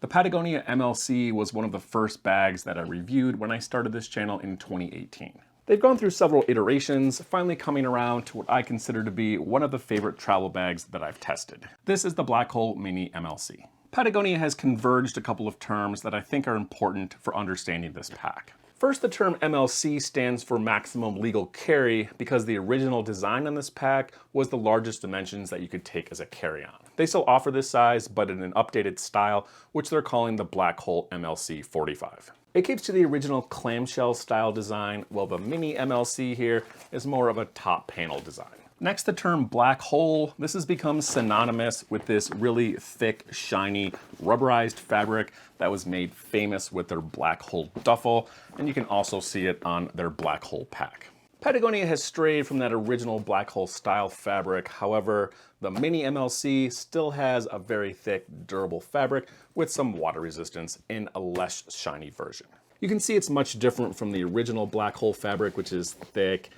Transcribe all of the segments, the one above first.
The Patagonia MLC was one of the first bags that I reviewed when I started this channel in 2018. They've gone through several iterations, finally coming around to what I consider to be one of the favorite travel bags that I've tested. This is the Black Hole Mini MLC. Patagonia has converged a couple of terms that I think are important for understanding this pack. First, the term MLC stands for maximum legal carry because the original design on this pack was the largest dimensions that you could take as a carry-on. They still offer this size, but in an updated style, which they're calling the Black Hole MLC 45. It keeps to the original clamshell style design, while the Mini MLC here is more of a top panel design. Next, the term black hole. This has become synonymous with this really thick, shiny, rubberized fabric that was made famous with their black hole duffel, and you can also see it on their black hole pack. Patagonia has strayed from that original black hole style fabric. However, the Mini MLC still has a very thick, durable fabric with some water resistance in a less shiny version. You can see it's much different from the original black hole fabric, which is thick,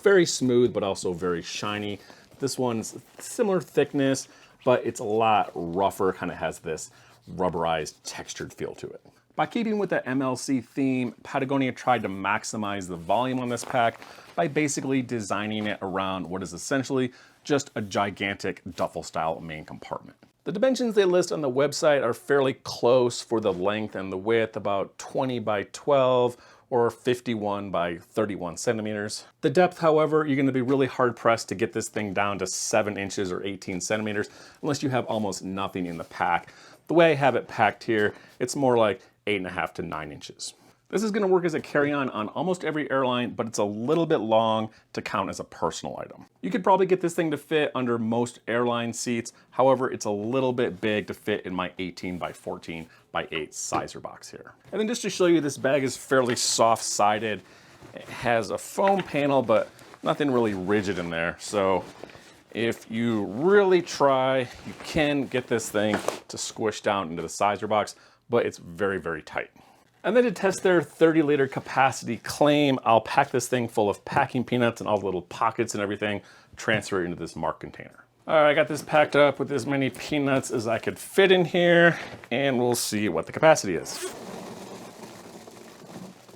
very smooth, but also very shiny. This one's similar thickness, but it's a lot rougher, kind of has this rubberized, textured feel to it. By keeping with the MLC theme, Patagonia tried to maximize the volume on this pack by basically designing it around what is essentially just a gigantic duffel-style main compartment. The dimensions they list on the website are fairly close for the length and the width, about 20 by 12 or 51 by 31 centimeters. The depth, however, you're going to be really hard-pressed to get this thing down to 7 inches or 18 centimeters unless you have almost nothing in the pack. The way I have it packed here, it's more like 8.5 to 9 inches. This is going to work as a carry-on on almost every airline, but it's a little bit long to count as a personal item. You could probably get this thing to fit under most airline seats. However, it's a little bit big to fit in my 18 by 14 by 8 sizer box here. And then just to show you, this bag is fairly soft-sided. It has a foam panel, but nothing really rigid in there. So if you really try, you can get this thing to squish down into the sizer box, but it's very, very tight. And then to test their 30-liter capacity claim, I'll pack this thing full of packing peanuts and all the little pockets and everything, transfer it into this marked container. All right, I got this packed up with as many peanuts as I could fit in here, and we'll see what the capacity is.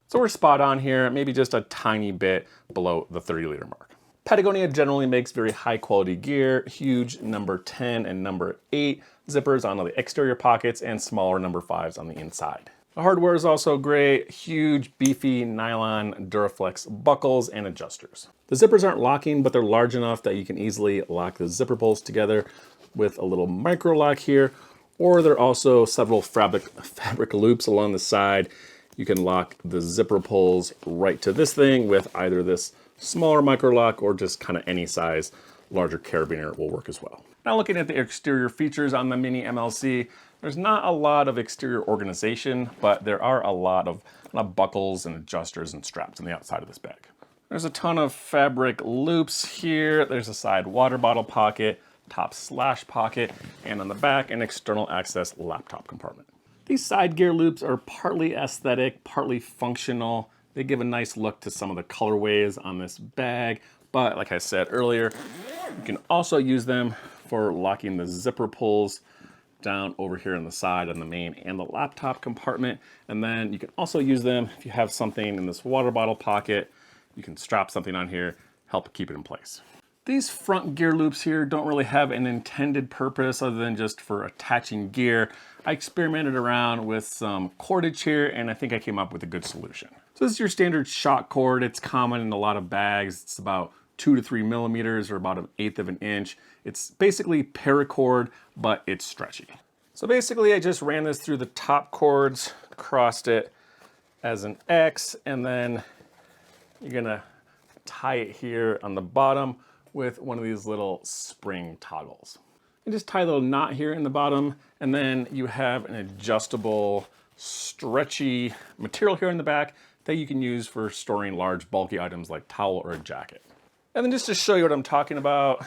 So we're spot on here, maybe just a tiny bit below the 30-liter mark. Patagonia generally makes very high quality gear, huge number 10 and number 8 zippers on the exterior pockets and smaller number 5s on the inside. The hardware is also great, huge, beefy nylon Duraflex buckles and adjusters. The zippers aren't locking, but they're large enough that you can easily lock the zipper pulls together with a little micro lock here, or there are also several fabric loops along the side. You can lock the zipper pulls right to this thing with either this smaller micro lock or just kind of any size larger carabiner will work as well. Now looking at the exterior features on the Mini MLC, there's not a lot of exterior organization, but there are a lot of buckles and adjusters and straps on the outside of this bag. There's a ton of fabric loops here. There's a side water bottle pocket, top slash pocket, and on the back, an external access laptop compartment. These side gear loops are partly aesthetic, partly functional. They give a nice look to some of the colorways on this bag, but like I said earlier, you can also use them for locking the zipper pulls down over here on the side on the main and the laptop compartment. And then you can also use them if you have something in this water bottle pocket. You can strap something on here, help keep it in place. These front gear loops here don't really have an intended purpose other than just for attaching gear. I experimented around with some cordage here and I think I came up with a good solution. So this is your standard shock cord. It's common in a lot of bags. It's about 2 to 3 millimeters or about 1/8 of an inch. It's basically paracord, but it's stretchy. So basically I just ran this through the top cords, crossed it as an X, and then you're gonna tie it here on the bottom with one of these little spring toggles. You just tie a little knot here in the bottom, and then you have an adjustable, stretchy material here in the back that you can use for storing large, bulky items like towel or a jacket. And then just to show you what I'm talking about,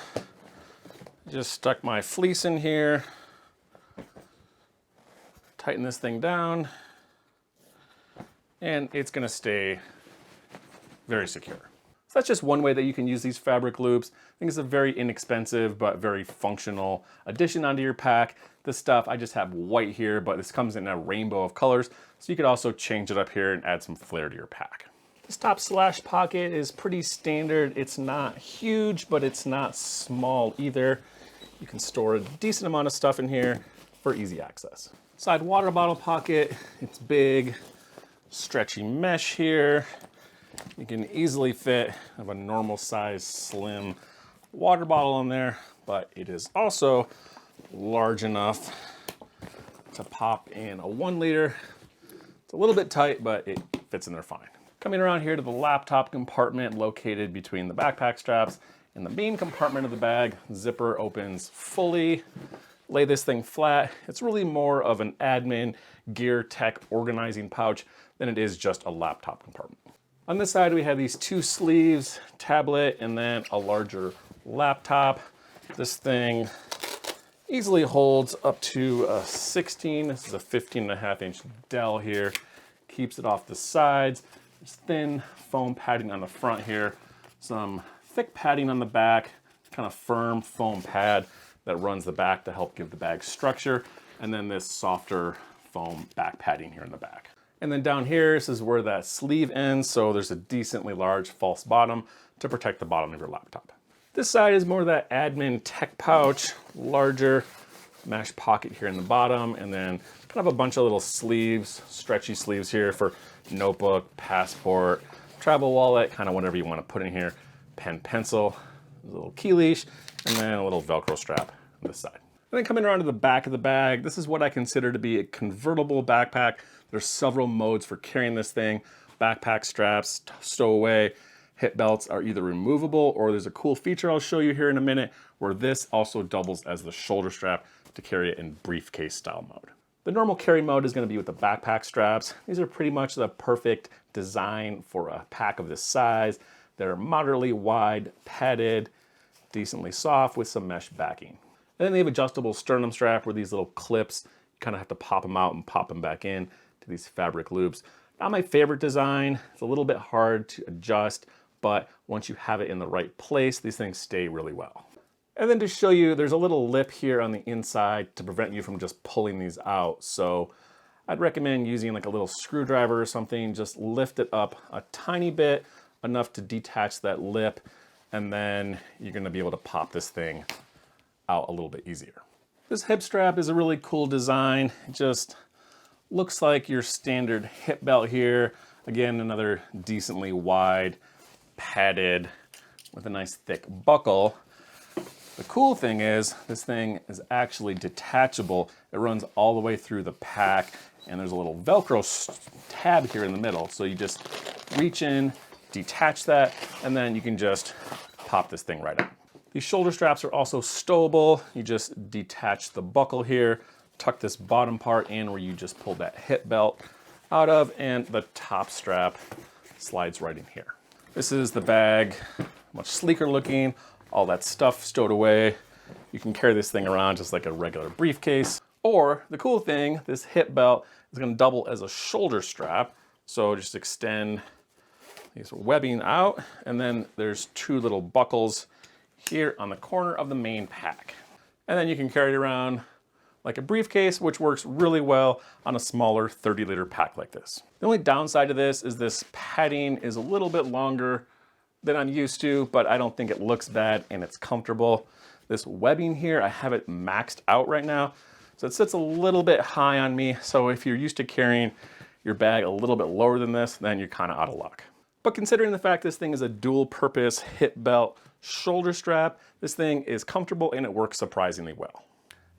just stuck my fleece in here, tighten this thing down, and it's gonna stay very secure. So that's just one way that you can use these fabric loops. I think it's a very inexpensive but very functional addition onto your pack. This stuff, I just have white here, but this comes in a rainbow of colors, so you could also change it up here and add some flair to your pack. This top slash pocket is pretty standard. It's not huge, but it's not small either. You can store a decent amount of stuff in here for easy access. Side water bottle pocket, it's big, stretchy mesh here. You can easily fit of a normal size slim water bottle in there, but it is also large enough to pop in a 1 liter. It's a little bit tight, but it fits in there fine. Coming around here to the laptop compartment located between the backpack straps and the main compartment of the bag, zipper opens fully. Lay this thing flat. It's really more of an admin gear tech organizing pouch than it is just a laptop compartment. On this side, we have these 2 sleeves, tablet, and then a larger laptop. This thing easily holds up to a 16. This is a 15.5-inch Dell here. Keeps it off the sides. There's thin foam padding on the front here. Some thick padding on the back, kind of firm foam pad that runs the back to help give the bag structure. And then this softer foam back padding here in the back. And then down here, this is where that sleeve ends, so there's a decently large false bottom to protect the bottom of your laptop. This side is more that admin tech pouch, larger mesh pocket here in the bottom, and then kind of a bunch of little sleeves, stretchy sleeves here for notebook, passport, travel wallet, kind of whatever you want to put in here, pen, pencil, a little key leash, and then a little Velcro strap on this side. And then coming around to the back of the bag, this is what I consider to be a convertible backpack. There's several modes for carrying this thing. Backpack straps, stowaway, hip belts are either removable, or there's a cool feature I'll show you here in a minute where this also doubles as the shoulder strap to carry it in briefcase style mode. The normal carry mode is going to be with the backpack straps. These are pretty much the perfect design for a pack of this size. They're moderately wide, padded, decently soft with some mesh backing. And then they have adjustable sternum strap where these little clips, you kind of have to pop them out and pop them back in to these fabric loops. Not my favorite design. It's a little bit hard to adjust, but once you have it in the right place, these things stay really well. And then to show you, there's a little lip here on the inside to prevent you from just pulling these out. So I'd recommend using like a little screwdriver or something, just lift it up a tiny bit, enough to detach that lip, and then you're gonna be able to pop this thing out a little bit easier. This hip strap is a really cool design. It just looks like your standard hip belt here. Again, another decently wide, padded, with a nice thick buckle. The cool thing is, this thing is actually detachable. It runs all the way through the pack, and there's a little Velcro tab here in the middle. So you just reach in, detach that, and then you can just pop this thing right out. These shoulder straps are also stowable. You just detach the buckle here, tuck this bottom part in where you just pulled that hip belt out of, and the top strap slides right in here. This is the bag, much sleeker looking, all that stuff stowed away. You can carry this thing around just like a regular briefcase. Or the cool thing, this hip belt is gonna double as a shoulder strap. So just extend these webbing out, and then there's 2 little buckles here on the corner of the main pack. And then you can carry it around like a briefcase, which works really well on a smaller 30-liter pack like this. The only downside to this is this padding is a little bit longer than I'm used to, but I don't think it looks bad and it's comfortable. This webbing here, I have it maxed out right now, so it sits a little bit high on me. So if you're used to carrying your bag a little bit lower than this, then you're kind of out of luck. But considering the fact this thing is a dual purpose hip belt shoulder strap, this thing is comfortable and it works surprisingly well.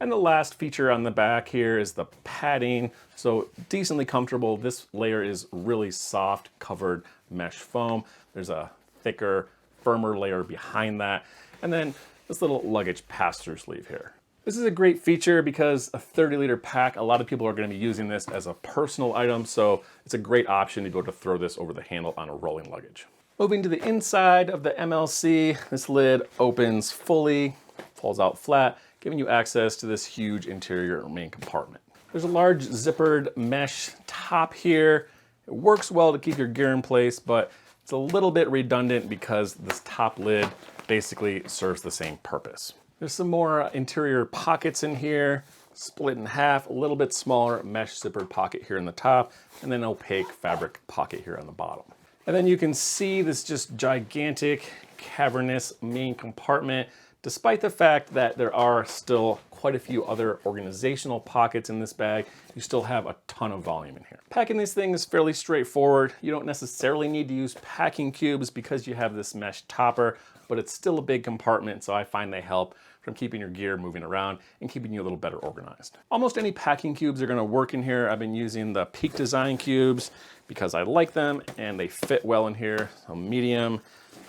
And the last feature on the back here is the padding. So decently comfortable. This layer is really soft, covered mesh foam. There's a thicker, firmer layer behind that. And then this little luggage pass-through sleeve here. This is a great feature because a 30-liter pack, a lot of people are going to be using this as a personal item, so it's a great option to be able to throw this over the handle on a rolling luggage. Moving to the inside of the MLC, this lid opens fully, falls out flat, giving you access to this huge interior main compartment. There's a large zippered mesh top here. It works well to keep your gear in place, but It's a little bit redundant because this top lid basically serves the same purpose. There's some more interior pockets in here, split in half, a little bit smaller mesh zippered pocket here in the top, and then an opaque fabric pocket here on the bottom. And then you can see this just gigantic cavernous main compartment, despite the fact that there are still quite a few other organizational pockets in this bag. You still have a ton of volume in here. Packing this thing is fairly straightforward. You don't necessarily need to use packing cubes because you have this mesh topper, but it's still a big compartment, so I find they help from keeping your gear moving around and keeping you a little better organized. Almost any packing cubes are gonna work in here. I've been using the Peak Design cubes because I like them and they fit well in here. A medium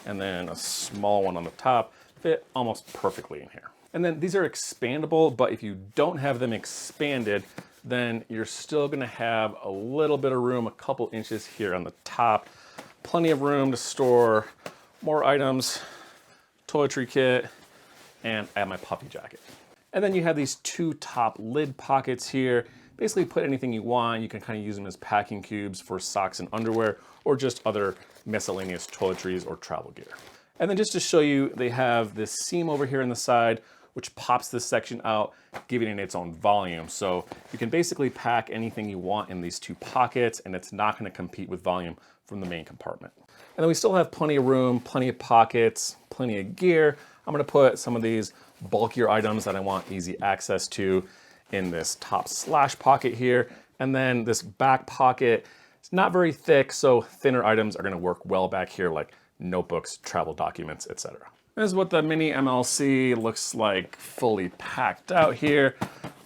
and then a small one on the top fit almost perfectly in here. And then these are expandable, but if you don't have them expanded, then you're still gonna have a little bit of room, a couple inches here on the top. Plenty of room to store more items, toiletry kit, and I have my puppy jacket. And then you have these two top lid pockets here. Basically put anything you want. You can kind of use them as packing cubes for socks and underwear or just other miscellaneous toiletries or travel gear. And then just to show you, they have this seam over here on the side which pops this section out, giving it its own volume. So you can basically pack anything you want in these two pockets and it's not gonna compete with volume from the main compartment. And then we still have plenty of room, plenty of pockets, plenty of gear. I'm gonna put some of these bulkier items that I want easy access to in this top slash pocket here. And then this back pocket, it's not very thick, so thinner items are gonna work well back here, like notebooks, travel documents, etc. This is what the Mini MLC looks like fully packed out here.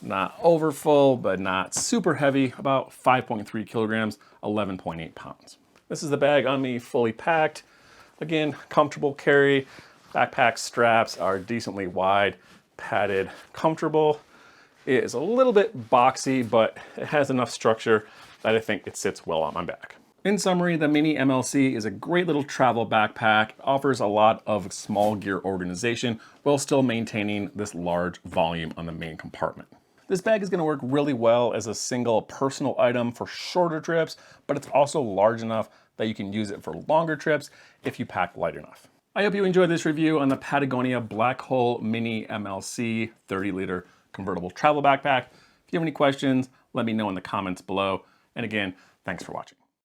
Not over full, but not super heavy, about 5.3 kilograms, 11.8 pounds. This is the bag on me fully packed. Again, comfortable carry. Backpack straps are decently wide, padded, comfortable. It is a little bit boxy, but it has enough structure that I think it sits well on my back. In summary, the Mini MLC is a great little travel backpack. It offers a lot of small gear organization while still maintaining this large volume on the main compartment. This bag is going to work really well as a single personal item for shorter trips, but it's also large enough that you can use it for longer trips if you pack light enough. I hope you enjoyed this review on the Patagonia Black Hole Mini MLC 30-liter convertible travel backpack. If you have any questions, let me know in the comments below. And again, thanks for watching.